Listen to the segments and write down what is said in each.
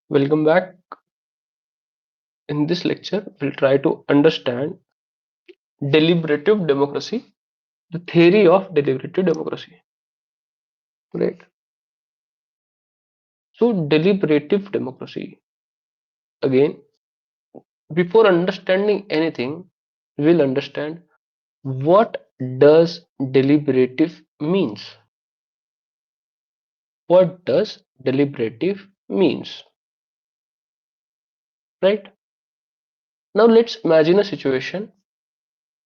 Welcome back. In this lecture, we'll try to understand deliberative democracy, the theory of deliberative democracy. Right. So, deliberative democracy. Again, before understanding anything, we'll understand what does deliberative means. What does deliberative means? Right. Now, let's imagine a situation.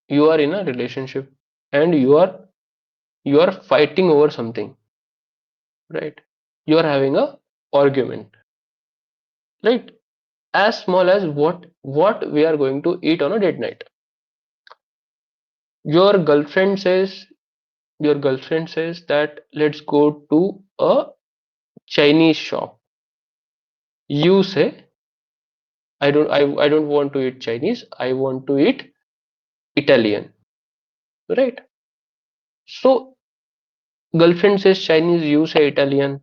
You are in a relationship and you are fighting over something. Right. You are having a argument, right? As small as what we are going to eat on a date night. Your girlfriend says that let's go to a Chinese shop. You say I don't want to eat Chinese, I want to eat Italian. Right. So girlfriend says Chinese, you say Italian.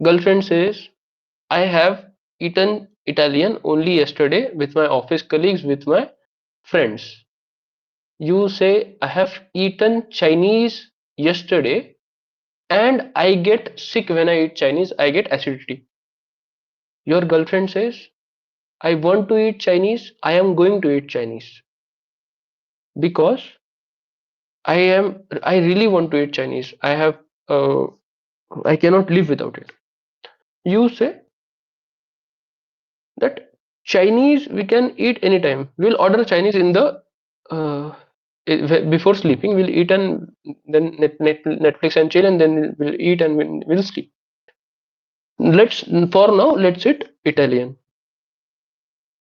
Girlfriend says I have eaten Italian only yesterday with my office colleagues, with my friends. You say I have eaten Chinese yesterday and I get sick when I eat Chinese, I get acidity. Your girlfriend says I want to eat Chinese, I am going to eat Chinese because I really want to eat Chinese. Uh, I cannot live without it. You say that Chinese we can eat anytime. We'll order Chinese in the uh, before sleeping. We'll eat and then Netflix and chill, and then we'll eat and we'll sleep. Let's for now let's eat Italian.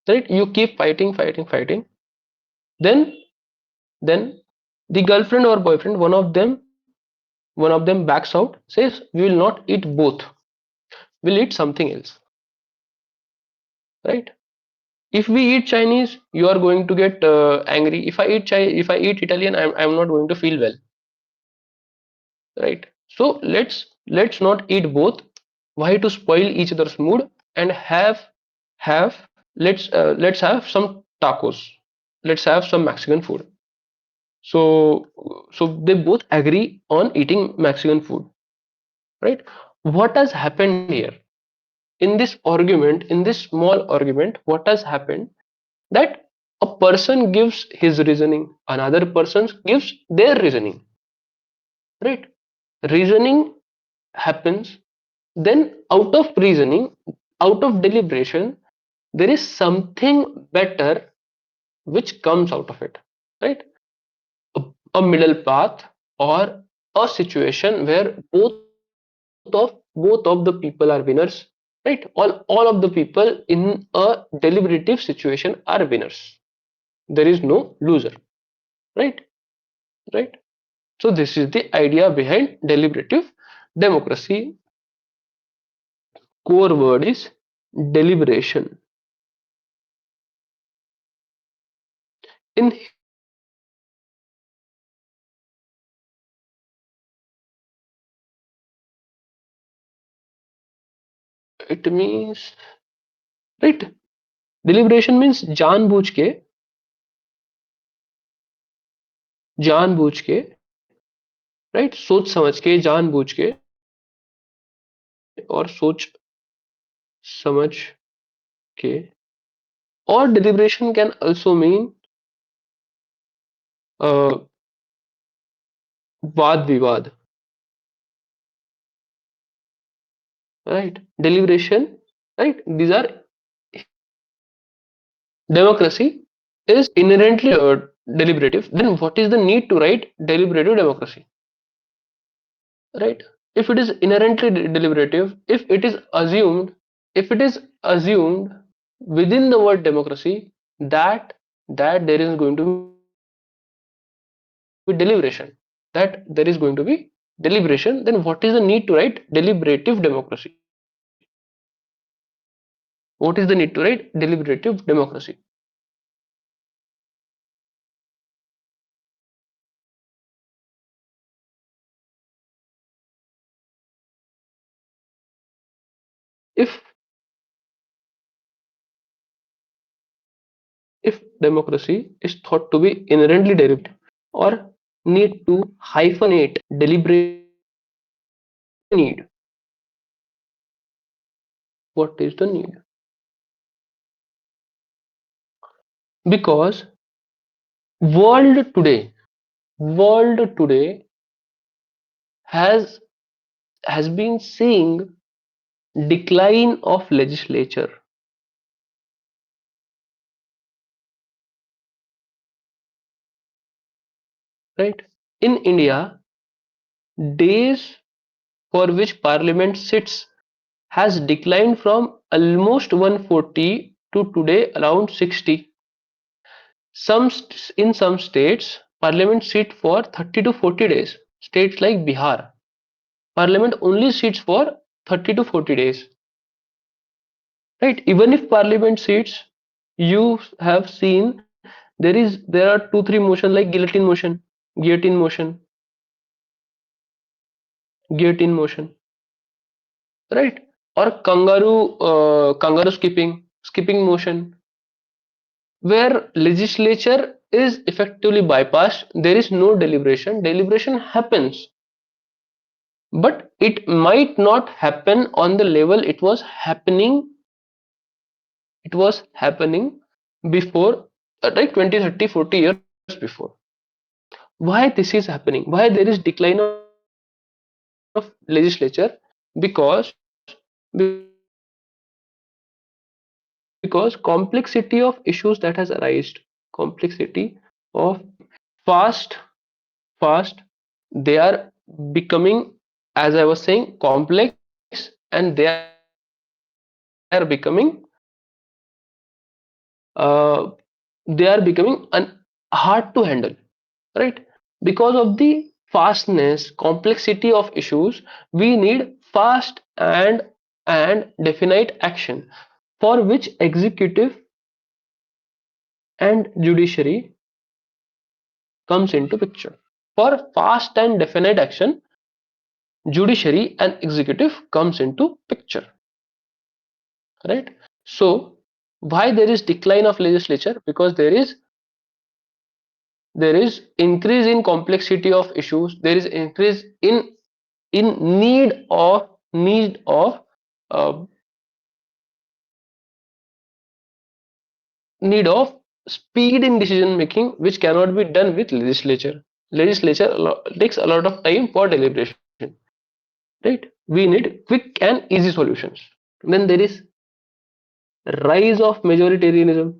Right? You keep fighting, fighting, fighting. Then then the girlfriend or boyfriend, one of them backs out, says we will not eat both. We'll eat something else. Right? If we eat Chinese, you are going to get angry. If I eat Italian, I'm not going to feel well. Right. So let's not eat both. Why to spoil each other's mood and have let's have some tacos. Let's have some Mexican food. So they both agree on eating Mexican food. Right. What has happened here in this argument, in this small argument? What has happened that a person gives his reasoning, another person gives their reasoning. Right. Reasoning happens. Then out of reasoning, out of deliberation, there is something better which comes out of it, right? A middle path, or a situation where both of the people are winners, right? All of the people in a deliberative situation are winners. There is no loser, right? Right. So this is the idea behind deliberative democracy. Core word is deliberation. In it means, right, deliberation means जानबूझ के, right, सोच समझ के, जानबूझ के और सोच समझ के. Or deliberation can also mean वाद विवाद, right? Deliberation, right? These are democracy is inherently deliberative. Then what is the need to write deliberative democracy, right? If it is inherently deliberative, if it is assumed within the word democracy that there is going to be deliberation, that there is going to be deliberation, then what is the need to write deliberative democracy? What is the need to write deliberative democracy? If if democracy is thought to be inherently deliberative or need to hyphenate deliberation? What is the need? What is the need? Because world today, world today has has been seeing decline of legislature, right? In India, days for which parliament sits has declined from almost 140 to today around 60. In some states, parliament sit for 30 to 40 days. States like Bihar, parliament only sits for 30 to 40 days. Right? Even if parliament sits, you have seen there are two three motion like guillotine motion, guillotine motion, right? Or kangaroo skipping motion, where legislature is effectively bypassed. There is no deliberation. Deliberation happens, but it might not happen on the level it was happening before, like 20, 30, 40 years before. Why this is happening? Why there is decline of legislature? Because because complexity of issues that has arisen, complexity of fast fast they are becoming, as I was saying, complex, and they are becoming uh, hard to handle, right? Because of the fastness, complexity of issues, we need fast and definite action, for which executive and judiciary comes into picture. For fast and definite action, judiciary and executive comes into picture, right? So why there is decline of legislature? Because there is increase in complexity of issues, there is increase in need of uh, need of speed in decision making, which cannot be done with legislature. Takes a lot of time for deliberation, right? We need quick and easy solutions. Then there is rise of majoritarianism,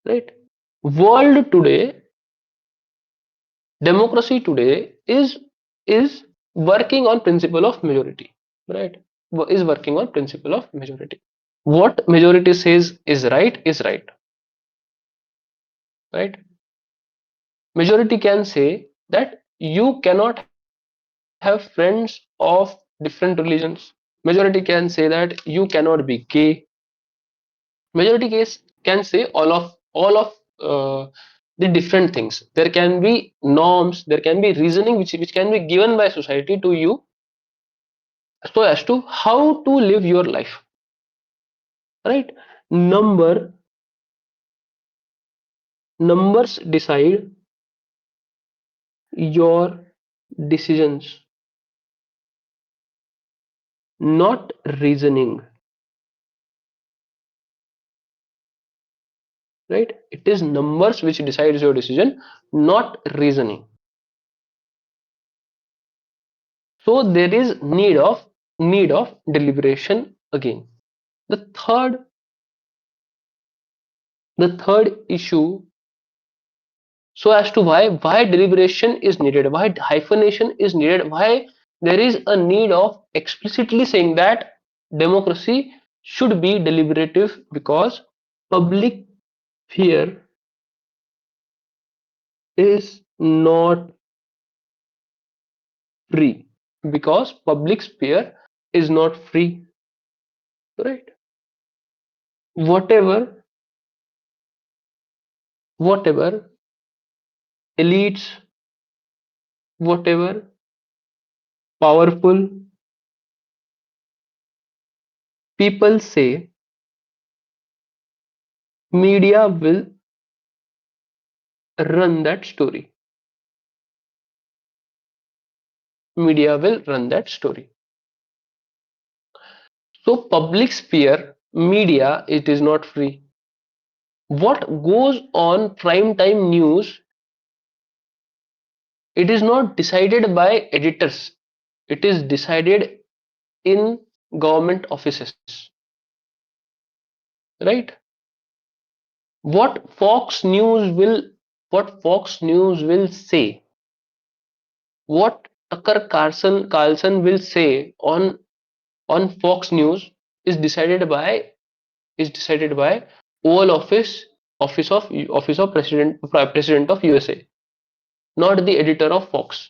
right? World today, democracy today is working on principle of majority, right? Is working on principle of majority. What majority says is right, right? Majority can say that you cannot have friends of different religions. Majority can say that you cannot be gay. Majority case can say all of uh, the different things. There can be norms, there can be reasoning which can be given by society to you, so as to how to live your life, right? number Numbers decide your decisions, not reasoning, right? It is numbers which decides your decision, not reasoning. So there is need of deliberation again. The third issue, so as to why deliberation is needed, why hyphenation is needed, why there is a need of explicitly saying that democracy should be deliberative, because public fear is not free, because public sphere is not free, right? Whatever whatever elites, whatever powerful people say, Media will run that story. Media will run that story. So public sphere, media, it is not free. What goes on prime time news, it is not decided by editors. It is decided in government offices, right? What Fox News will what Fox News will say, what Tucker Carlson will say on Fox News is decided by Oval Office of President of USA, not the editor of Fox,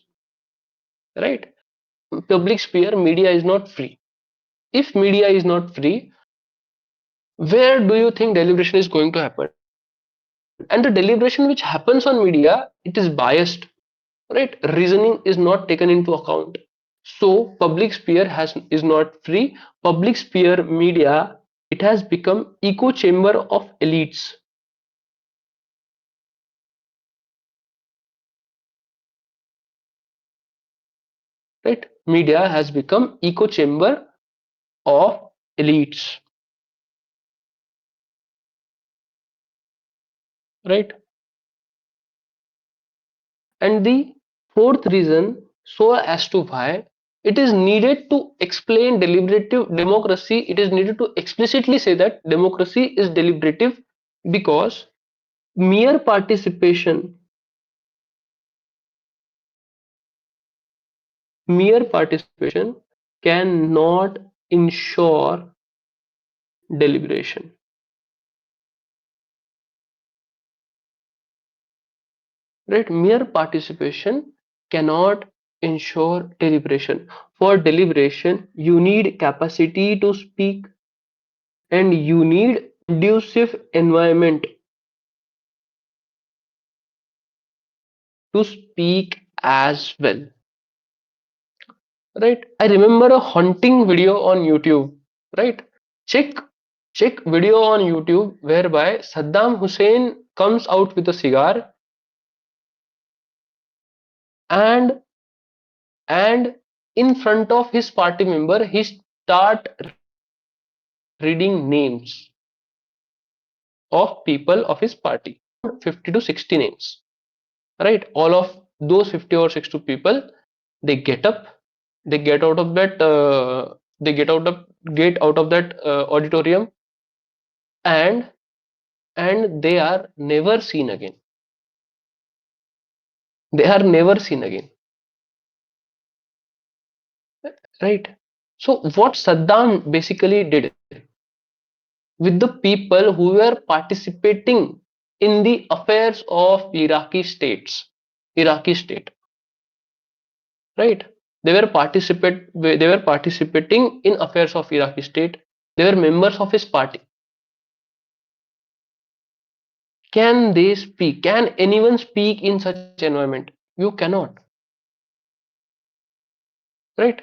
right? Public sphere media is not free. If media is not free, where do you think deliberation is going to happen? And the deliberation which happens on media, it is biased, right? Reasoning is not taken into account. So public sphere is not free. Public sphere media, it has become echo chamber of elites, right? Media has become echo chamber of elites, right? And the fourth reason, so as to why it is needed to explain deliberative democracy, it is needed to explicitly say that democracy is deliberative, because mere participation, mere participation cannot ensure deliberation, right? Mere participation cannot ensure deliberation. For deliberation, you need capacity to speak, and you need conducive environment to speak as well, right? I remember a haunting video on YouTube, right? Check check video on YouTube whereby Saddam Hussein comes out with a cigar, and and in front of his party member he start reading names of people of his party, around 50 to 60 names, right? All of those 50 or 60 people, they get up, they get out of that they get out of that auditorium, and they are never seen again. They are never seen again, right? So what Saddam basically did with the people who were participating in the affairs of Iraqi state, right? They were participating in affairs of Iraqi state. They were members of his party. Can they speak? Can anyone speak in such environment? You cannot, right?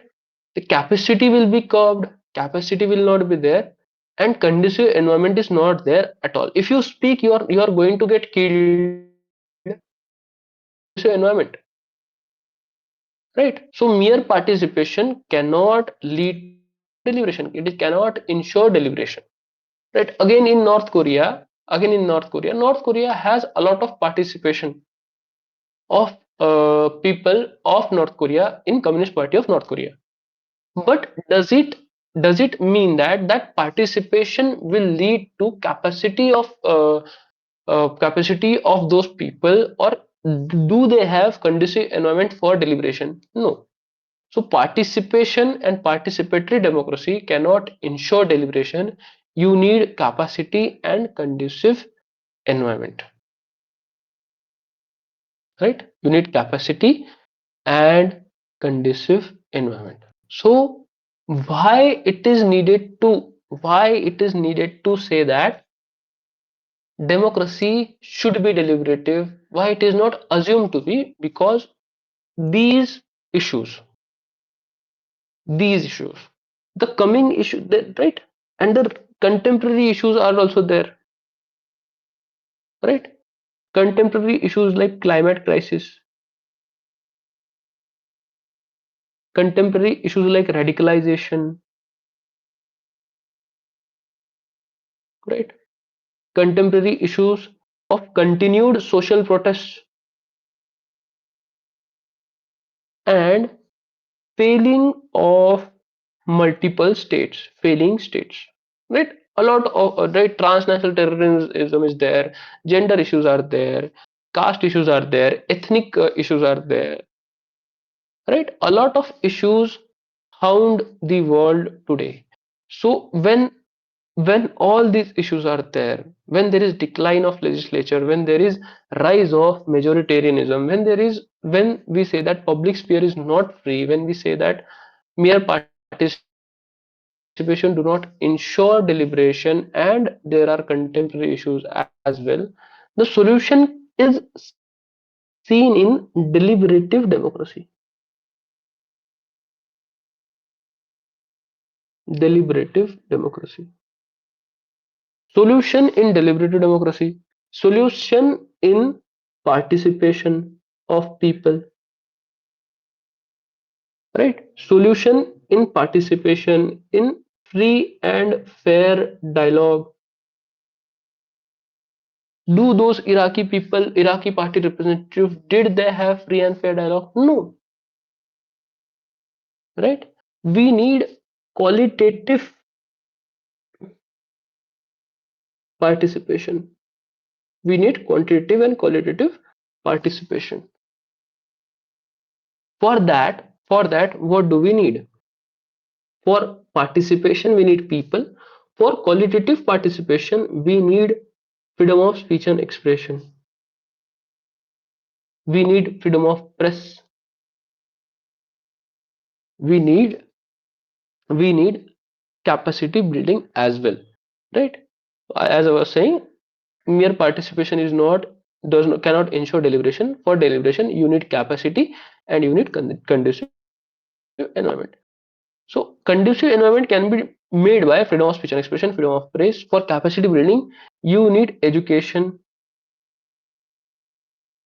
The capacity will be curbed, capacity will not be there, and conducive environment is not there at all. If you speak, you are going to get killed in a conducive environment, right? So mere participation cannot lead to deliberation. It cannot ensure deliberation, right? North Korea has a lot of participation of people of North Korea in Communist Party of North Korea. But does it mean that that participation will lead to capacity of those people, or do they have conducive environment for deliberation? No. So participation and participatory democracy cannot ensure deliberation. You need capacity and conducive environment, right? You need capacity and conducive environment. So why it is needed to say that democracy should be deliberative, why it is not assumed to be, because these issues these issues, the coming issue, right, and the contemporary issues are also there. right? Contemporary issues like climate crisis, contemporary issues like radicalization, right? Contemporary issues of continued social protests and failing of multiple states, failing states, right? A lot of right, transnational terrorism is there, gender issues are there, caste issues are there, ethnic issues are there, right? A lot of issues hound the world today. So when all these issues are there, when there is decline of legislature, when there is rise of majoritarianism, when we say that public sphere is not free, when we say that mere participation do not ensure deliberation, and there are contemporary issues as well, the solution is seen in deliberative democracy. Deliberative democracy. Solution in deliberative democracy. Solution in participation of people, right? Solution in participation in free and fair dialogue. Do those Iraqi people, Iraqi party representatives, did they have free and fair dialogue? No, right? We need qualitative participation. We need quantitative and qualitative participation. For that, what do we need? For participation, we need people. For qualitative participation, we need freedom of speech and expression. We need freedom of press. We need we need capacity building as well, right? As I was saying, mere participation is not does not cannot ensure deliberation. For deliberation, you need capacity and you need conducive environment. So conducive environment can be made by freedom of speech and expression, freedom of press. For capacity building, you need education,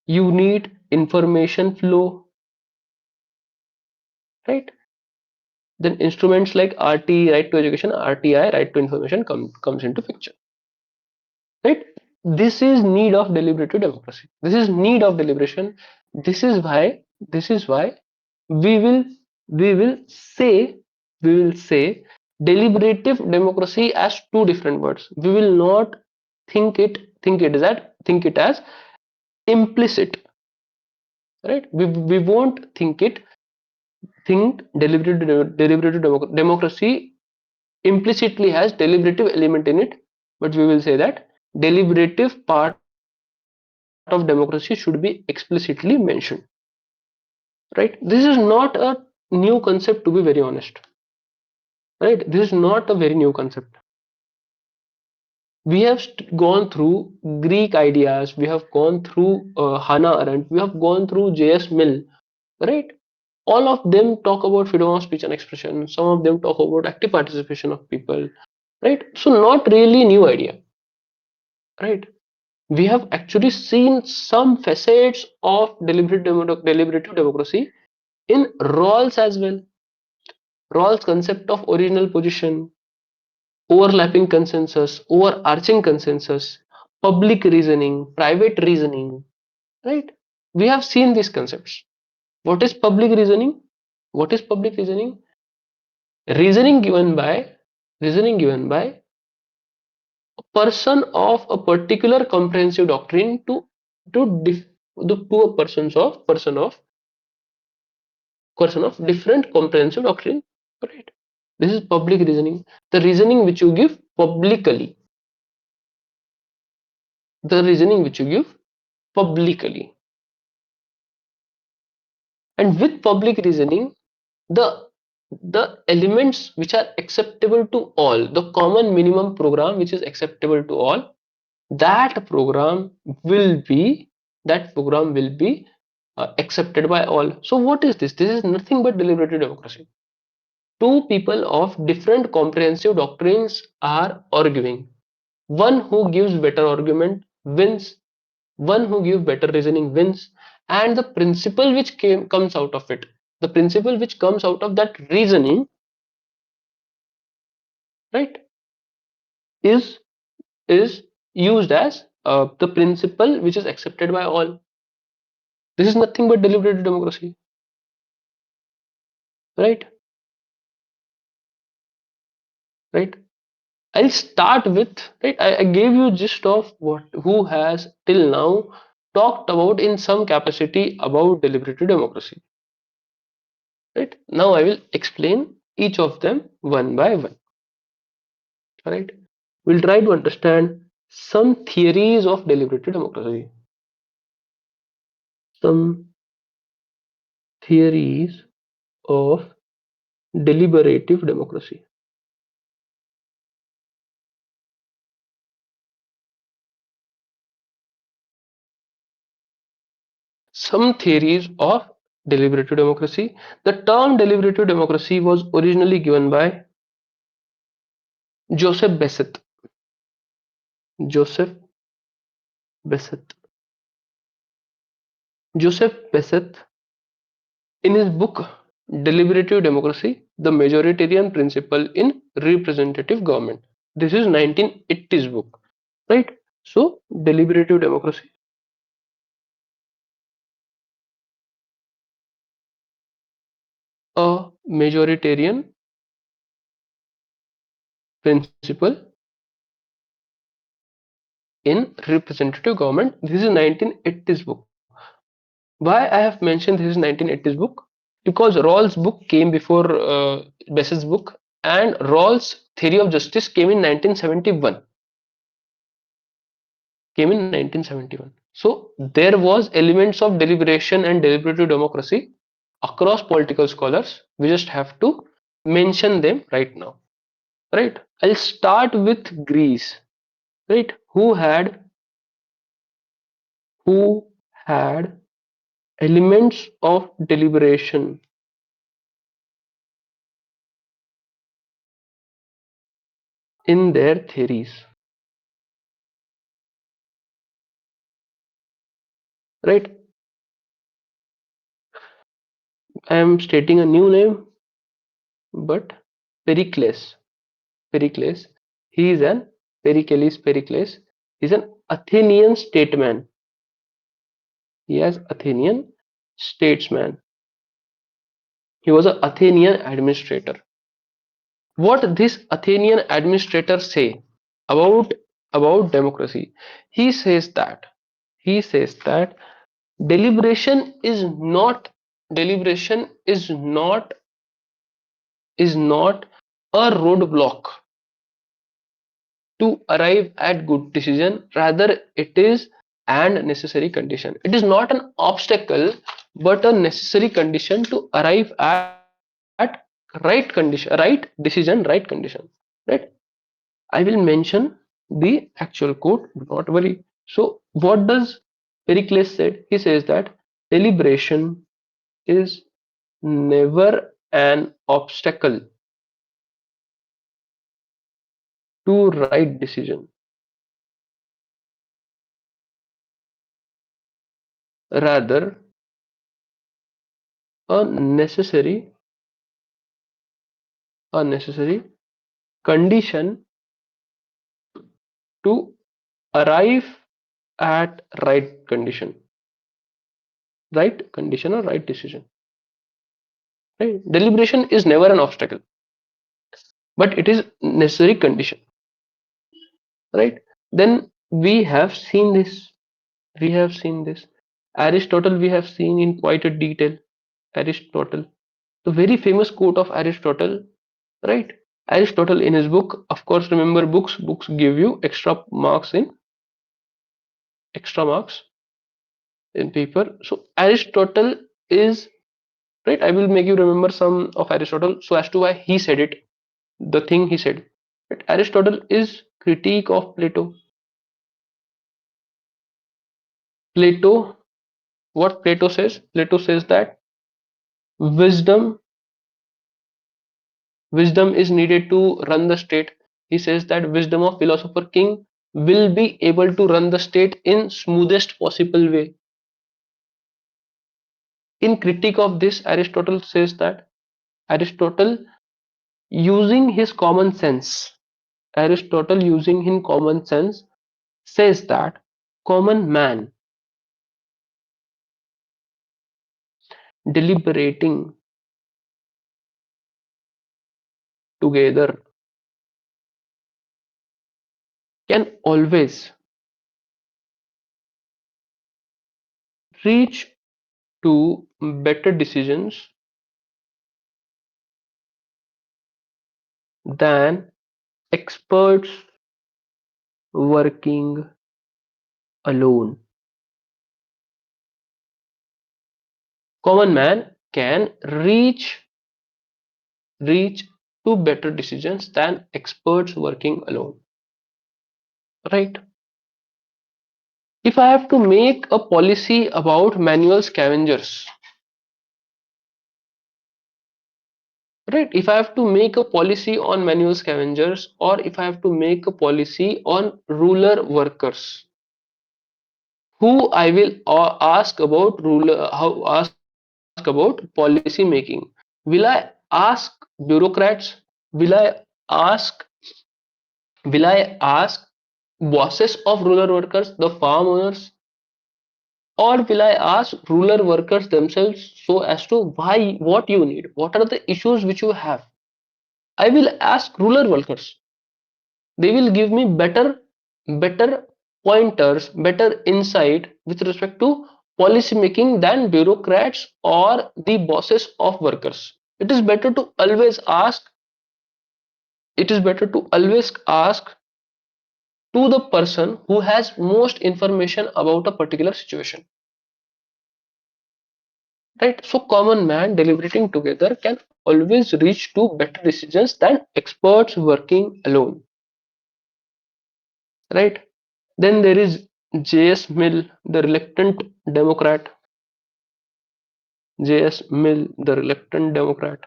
you need information flow, right? Then instruments like RT, right to education, RTI, right to information, comes into picture, right? This is need of deliberative democracy. This is need of deliberation. This is why. This is why we will we will say we will say deliberative democracy as two different words. We will not think it as implicit, right? We won't think deliberative democracy implicitly has deliberative element in it, but we will say that deliberative part of democracy should be explicitly mentioned, right? This is not a new concept, to be very honest, right? This is not a very new concept. We have gone through Greek ideas, we have gone through Hannah Arendt, we have gone through J.S. Mill, right? All of them talk about freedom of speech and expression. Some of them talk about active participation of people, right? So not really new idea, right? We have actually seen some facets of deliberative democracy in Rawls as well. Rawls' concept of original position, overlapping consensus, overarching consensus, public reasoning, private reasoning, right? We have seen these concepts. What is public reasoning? What is public reasoning? Reasoning given by a person of a particular comprehensive doctrine to dif, to a person of different comprehensive doctrine, right? This is public reasoning. The reasoning which you give publicly, the reasoning which you give publicly, and with public reasoning, the the elements which are acceptable to all, the common minimum program which is acceptable to all, that program will be accepted by all. So what is this? This is nothing but deliberative democracy. Two people of different comprehensive doctrines are arguing. One who gives better argument wins. one who gives better reasoning wins, and the principle which comes out of it, the principle which comes out of that reasoning, right, is is used as the principle which is accepted by all. This is nothing but deliberative democracy, right? Right. I'll start with, right. I gave you gist of what who has till now talked about in some capacity about deliberative democracy. Right. Now I will explain each of them one by one. Right. We'll try to understand some theories of deliberative democracy. Some theories of deliberative democracy. Some theories of deliberative democracy. The term deliberative democracy was originally given by Joseph Bessett. Joseph Bessett. Joseph Bessett, in his book Deliberative Democracy, the Majoritarian Principle in Representative Government. This is 1980s book, right? So, deliberative democracy, a majoritarian principle in representative government. This is 1980s book. Why I have mentioned this is 1980s book? Because Rawls' book came before Bessett's book, and Rawls' theory of justice came in 1971. Came in 1971. So there was elements of deliberation and deliberative democracy across political scholars. We just have to mention them right now. Right? I'll start with Greece. Right? Who had elements of deliberation in their theories. Right? I am stating a new name, but Pericles. Pericles. He is an Pericles. He is an Athenian statesman. He is Athenian statesman. He was an Athenian administrator. What this Athenian administrator say about democracy? He says that he says that deliberation is not deliberation is not a roadblock to arrive at good decision. Rather, it is an necessary condition. It is not an obstacle, but a necessary condition to arrive at right condition, right decision, right condition. Right. I will mention the actual quote. Do not worry. So, what does Pericles said? He says that deliberation is never an obstacle to right decision. Rather, a necessary necessary condition to arrive at right condition or right decision. Right? Deliberation is never an obstacle, but it is necessary condition. Right? Then we have seen this. We have seen this. Aristotle, we have seen in quite a detail. Aristotle, the very famous quote of Aristotle, right? Aristotle in his book, of course, remember books give you extra marks in paper. So Aristotle is, right. I will make you remember some of Aristotle so as to why he said it, the thing he said. Right? Aristotle is critique of Plato. Plato, what Plato says? Plato says that wisdom wisdom is needed to run the state. He says that wisdom of philosopher king, will be able to run the state in smoothest possible way. In critique of this, Aristotle says that Aristotle using his common sense, Aristotle using his common sense says that common man deliberating together can always reach to better decisions than experts working alone. Common man can reach to better decisions than experts working alone. Right? If I have to make a policy about manual scavengers, right? If I have to make a policy on manual scavengers, or if I have to make a policy on rural workers, who I will ask about ruler, how ask about policy making? Will I ask bureaucrats? Will I ask will I ask bosses of rural workers, the farm owners, or will I ask rural workers themselves so as to why, what you need, what are the issues which you have? I will ask rural workers. They will give me better pointers, better insight with respect to policy making than bureaucrats or the bosses of workers. It is better to always ask, it is better to always ask to the person who has most information about a particular situation. Right? So common man deliberating together can always reach to better decisions than experts working alone. Right? Then there is J.S. Mill, the reluctant Democrat. J.S. Mill, the reluctant Democrat.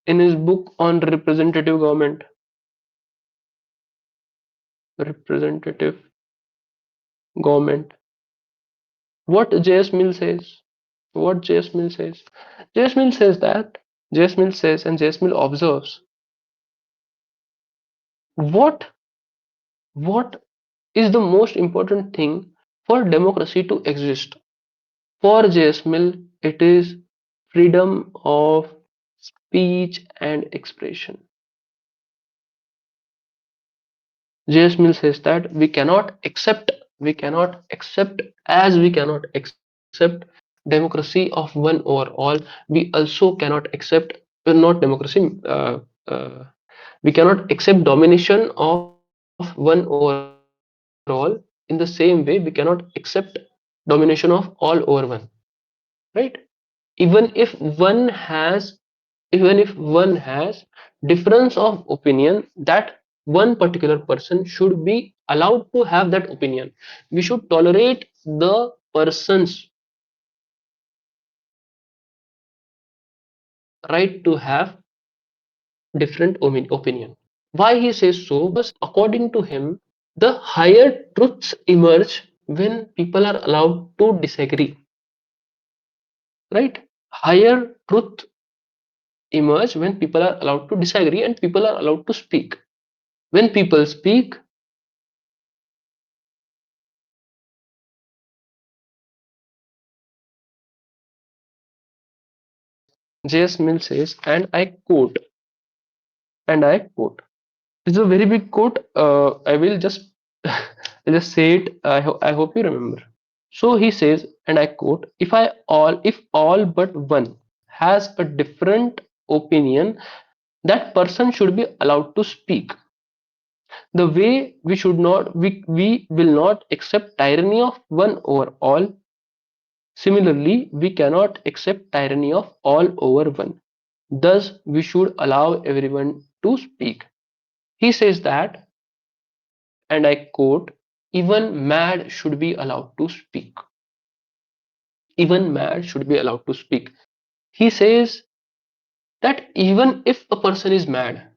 In his book on representative government, what J.S. Mill says, what J.S. Mill says, J.S. Mill says that, J.S. Mill says, and J.S. Mill observes, what what is the most important thing for democracy to exist? For J.S. Mill, it is freedom of speech and expression. J.S. Mill says that we cannot accept, as we cannot accept democracy of one over all, we also cannot accept, not democracy, we cannot accept domination of one over all. In the same way, we cannot accept domination of all over one. Right? Even if one has difference of opinion, that one particular person should be allowed to have that opinion. We should tolerate the person's right to have different opinion. Why he says so? Because according to him, the higher truths emerge when people are allowed to disagree. Right? Higher truth emerge when people are allowed to disagree and people are allowed to speak. When people speak, J.S. Mill says, and I quote. This is a very big quote. I will just I'll just say it. I hope you remember. So he says, and I quote: if all but one has a different opinion, that person should be allowed to speak. The way we will not accept tyranny of one over all. Similarly, we cannot accept tyranny of all over one. Thus, we should allow everyone to speak. He says that, and I quote, even mad should be allowed to speak. Even mad should be allowed to speak. He says that even if a person is mad,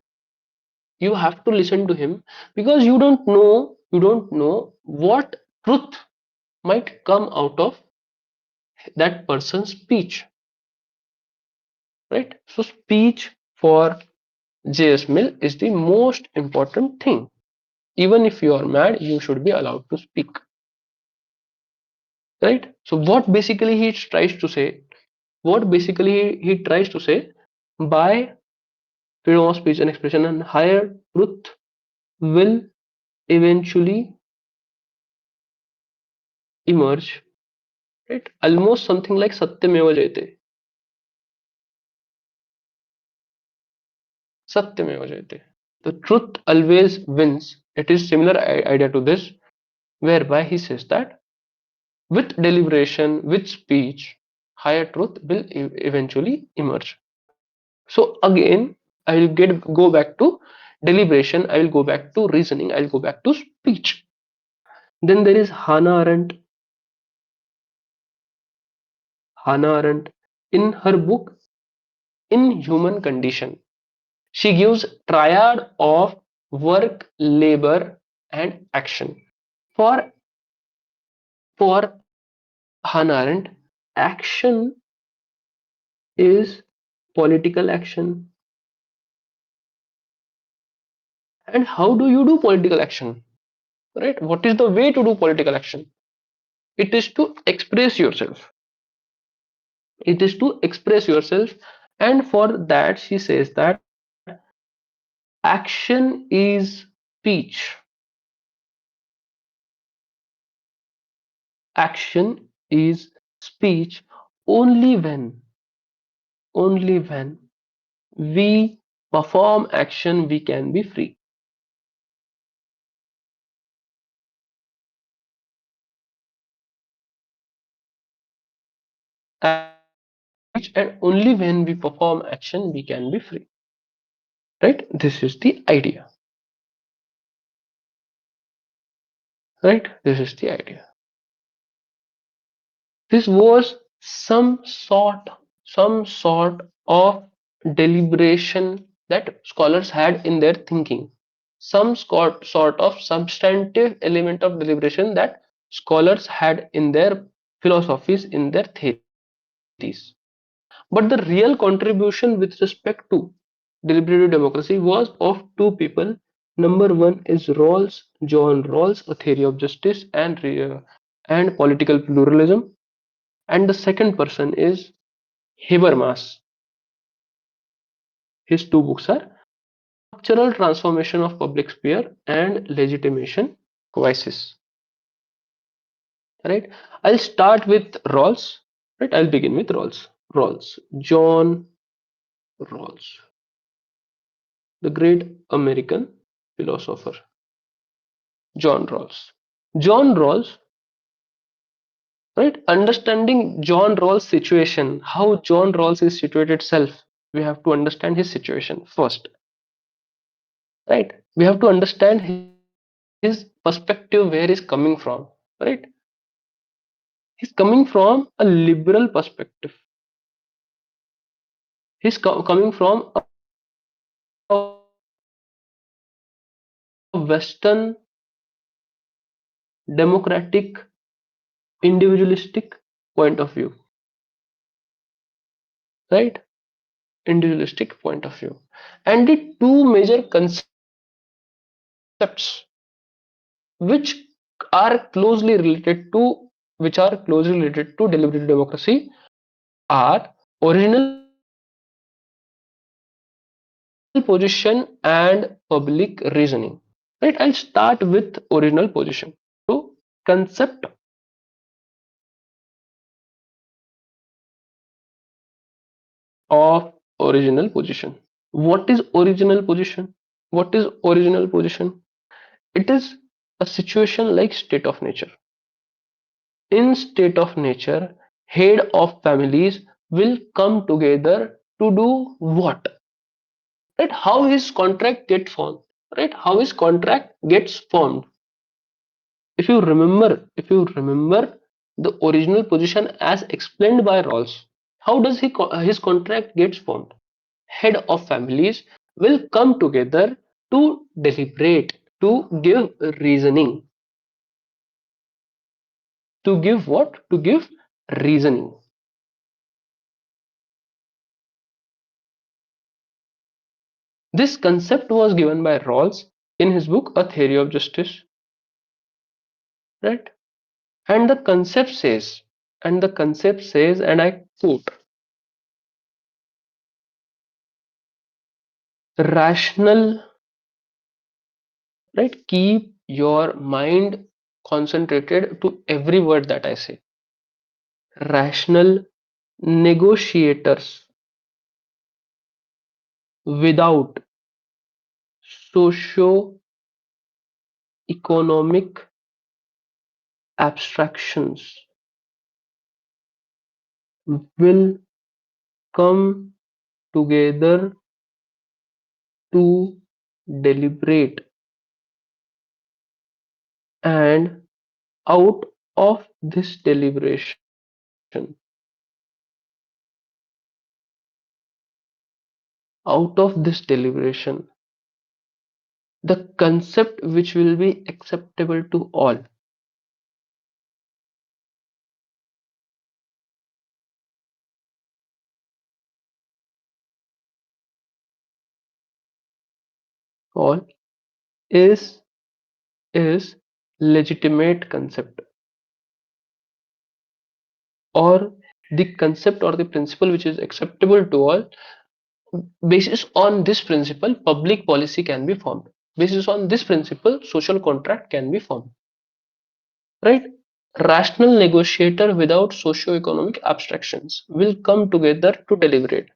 you have to listen to him because you don't know you don't know what truth might come out of that person's speech, right? So speech for JS Mill is the most important thing. Even if you are mad, you should be allowed to speak, right? So what basically he tries to say, what basically he tries to say by freedom of speech and expression and higher truth will eventually emerge, right? Almost something like Satyameva Jayate. Satyameva Jayate. The truth always wins. It is similar idea to this, whereby he says that with deliberation, with speech, higher truth will eventually emerge. So again, I will go back to deliberation. I will go back to reasoning. I will go back to speech. Then there is Hannah Arendt. Hannah Arendt, in her book In Human Condition, she gives triad of work, labor, and action. For for Hannah Arendt, action is political action. And how do you do political action? Right? What is the way to do political action? It is to express yourself. It is to express yourself. And for that, she says that action is speech. Action is speech only when we perform action, we can be free. Speech, and only when we perform action, we can be free. Right? This is the idea. Right? This is the idea. This was some sort of deliberation that scholars had in their thinking, sort of substantive element of deliberation that scholars had in their philosophies, in their theories. But the real contribution with respect to deliberative democracy was of two people. Number one is Rawls, John Rawls, A Theory of Justice and Political Pluralism, and the second person is Habermas. His two books are Structural Transformation of Public Sphere and Legitimation Crisis. Right? I'll start with Rawls. Right? I'll begin with Rawls. Rawls. John Rawls, the great American philosopher. John Rawls. John Rawls, right? Understanding John Rawls' situation, how John Rawls is situated itself, we have to understand his situation first, right? We have to understand his perspective, where he's coming from, right? He's coming from a liberal perspective. He's coming from a Western democratic individualistic point of view, right? Individualistic point of view. And the two major concepts which are closely related to deliberative democracy are original position and public reasoning. Right? I'll start with original position. So concept of original position. What is original position? What is original position? It is a situation like state of nature. In state of nature, head of families will come together to do what? Right? How his contract gets formed? Right? How his contract gets formed? If you remember the original position as explained by Rawls, how does his contract gets formed? Head of families will come together to deliberate, to give reasoning. to give what? To give reasoning. This concept was given by Rawls in his book A Theory of Justice, right? And the concept says, and I quote, rational, right? Keep your mind concentrated to every word that I say. Rational negotiators without socio-economic abstractions will come together to deliberate, and out of this deliberation, out of this deliberation, the concept which will be acceptable to all is is legitimate concept, or the concept or the principle which is acceptable to all. Basis on this principle, public policy can be formed. Basis on this principle, social contract can be formed. Right? Rational negotiator without socio-economic abstractions will come together to deliberate.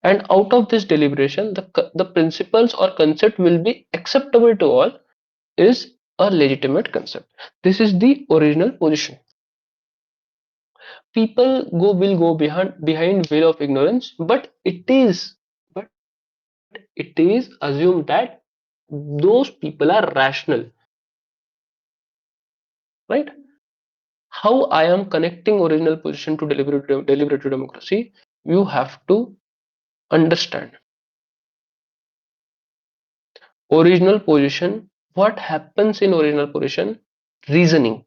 And out of this deliberation, the principles or concept will be acceptable to all is a legitimate concept. This is the original position. People will go behind veil of ignorance, but it is assumed that those people are rational, right? How I am connecting original position to deliberative democracy, you have to understand original position. What happens in original position? Reasoning.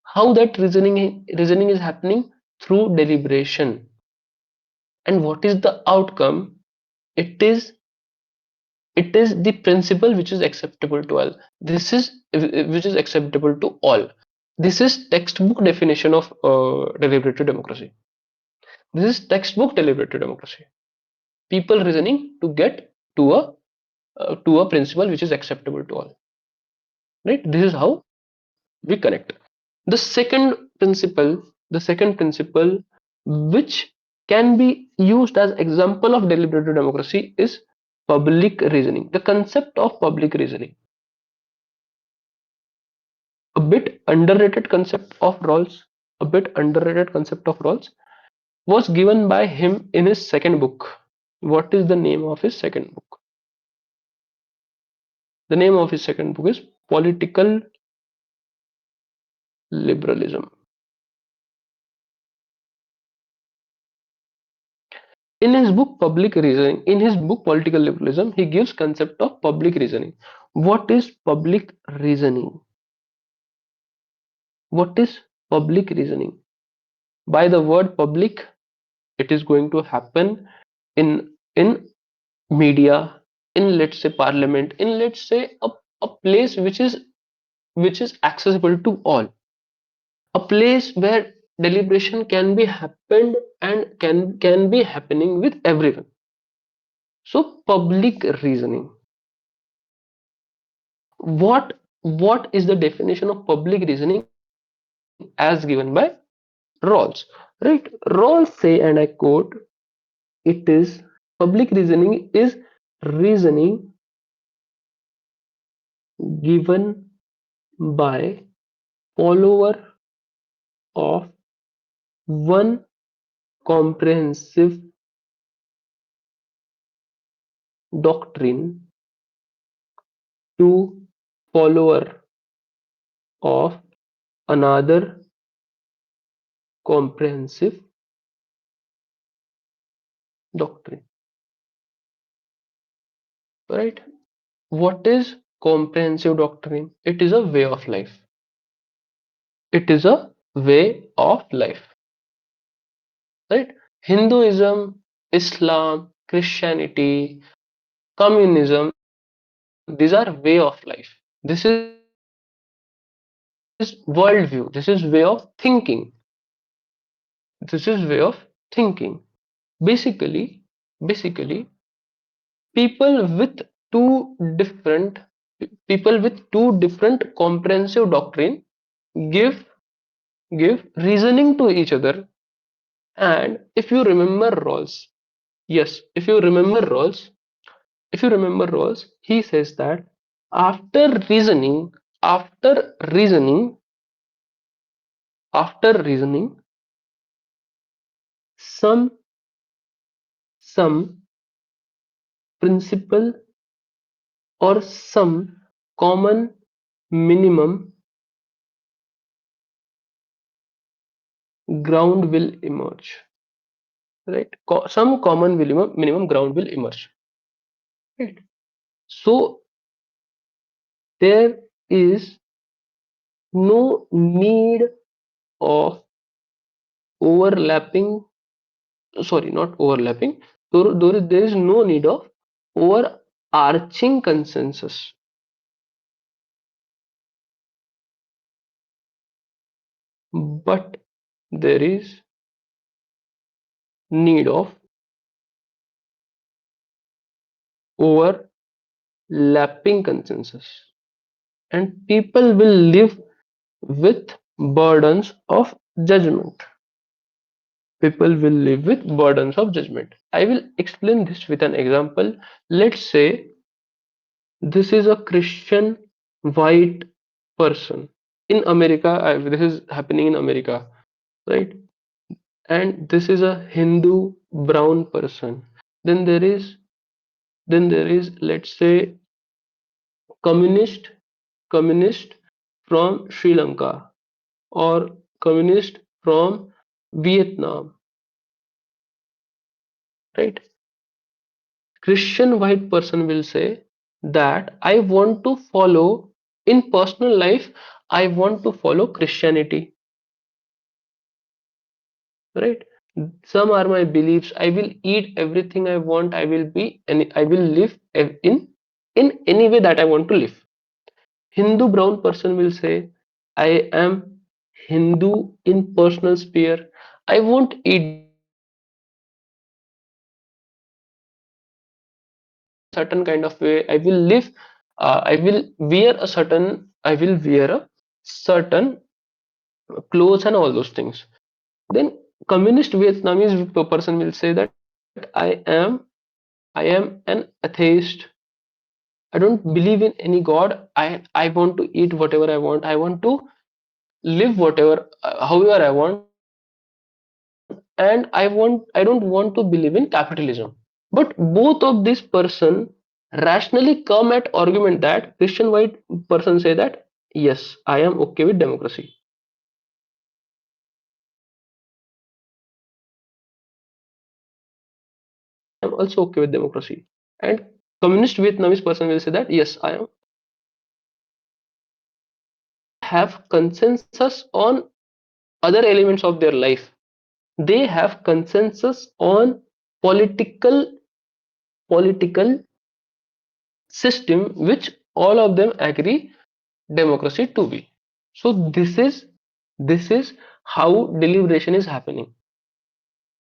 How that reasoning is happening? Through deliberation. And what is the outcome? It is it is the principle which is acceptable to all. This is which is acceptable to all. This is textbook definition of deliberative democracy. This is textbook deliberative democracy. People reasoning to get to a principle which is acceptable to all. Right? This is how we connect. The second principle which can be used as example of deliberative democracy is public reasoning. The concept of public reasoning, a bit underrated concept of Rawls, a bit underrated concept of Rawls, was given by him in his second book. What is the name of his second book? The name of his second book is Political Liberalism. In his book Political Liberalism, he gives concept of public reasoning. What is public reasoning? What is public reasoning? By the word public, it is going to happen in media, in let's say parliament, in let's say a place which is accessible to all, a place where deliberation can be happened and can be happening with everyone. So public reasoning. What is the definition of public reasoning as given by Rawls? Right? Rawls say, and I quote, it is public reasoning is reasoning given by follower of one comprehensive doctrine to follower of another comprehensive doctrine. Right? What is comprehensive doctrine? It is a way of life. It is a way of life, right? Hinduism, Islam, Christianity, communism, these are way of life. This is worldview. This is way of thinking. This is way of thinking. Basically, people with two different people with two different comprehensive doctrine give give reasoning to each other. And if you remember Rawls, yes, if you remember Rawls, he says that after reasoning, after reasoning, after reasoning, some some principle or some common minimum ground will emerge, right? Some common minimum ground will emerge, right? So there is no need of overlapping, sorry, not overlapping, there is no need of overarching consensus, but there is need of overlapping consensus, and people will live with burdens of judgment. People will live with burdens of judgment. I will explain this with an example. Let's say this is a Christian white person in America. This is happening in America, right? And this is a Hindu brown person. Then there is, let's say, communist communist from Sri Lanka, or communist from Vietnam, right? Christian white person will say that I want to follow, in personal life, I want to follow Christianity, right? Some are my beliefs. I will eat everything I want. I will be and I will live in any way that I want to live. Hindu brown person will say, I am Hindu in personal sphere. I won't eat junk food. I will live in a certain kind of way. I will live. I will wear a certain clothes and all those things. Then communist Vietnamese person will say that I am an atheist. I don't believe in any god. I want to eat whatever I want. I want to live whatever however I want, and I don't want to believe in capitalism. But both of this person rationally come at argument that Christian white person say that yes, I am okay with democracy. I am also okay with democracy. And communist Vietnamese person will say that yes, I am. Have consensus on other elements of their life. They have consensus on political political system which all of them agree democracy to be. So this is how deliberation is happening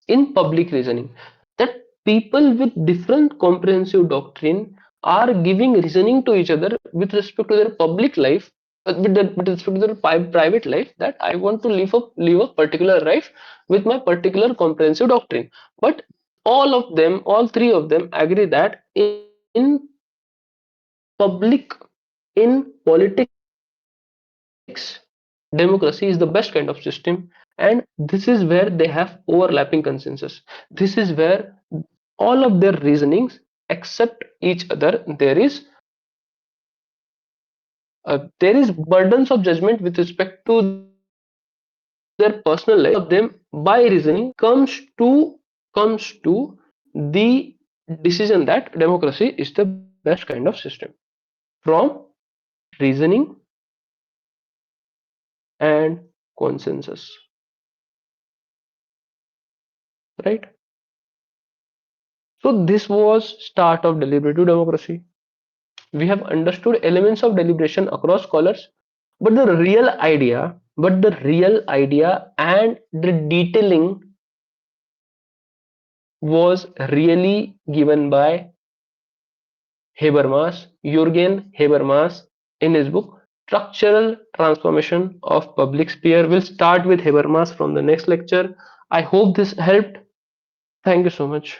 in public reasoning, that people with different comprehensive doctrine are giving reasoning to each other with respect to their public life, with respect to their private life, that I want to live a particular life with my particular comprehensive doctrine. But all three of them agree that in public, in politics, democracy is the best kind of system. And this is where they have overlapping consensus. This is where all of their reasonings accept each other. There is burdens of judgment with respect to their personal life, but all of them by reasoning comes to the decision that democracy is the best kind of system from reasoning and consensus, right? So this was start of deliberative democracy. We have understood elements of deliberation across scholars, but the real idea and the detailing was really given by Habermas, Jürgen Habermas, in his book Structural Transformation of Public Sphere. We'll start with Habermas from the next lecture. I hope this helped. Thank you so much.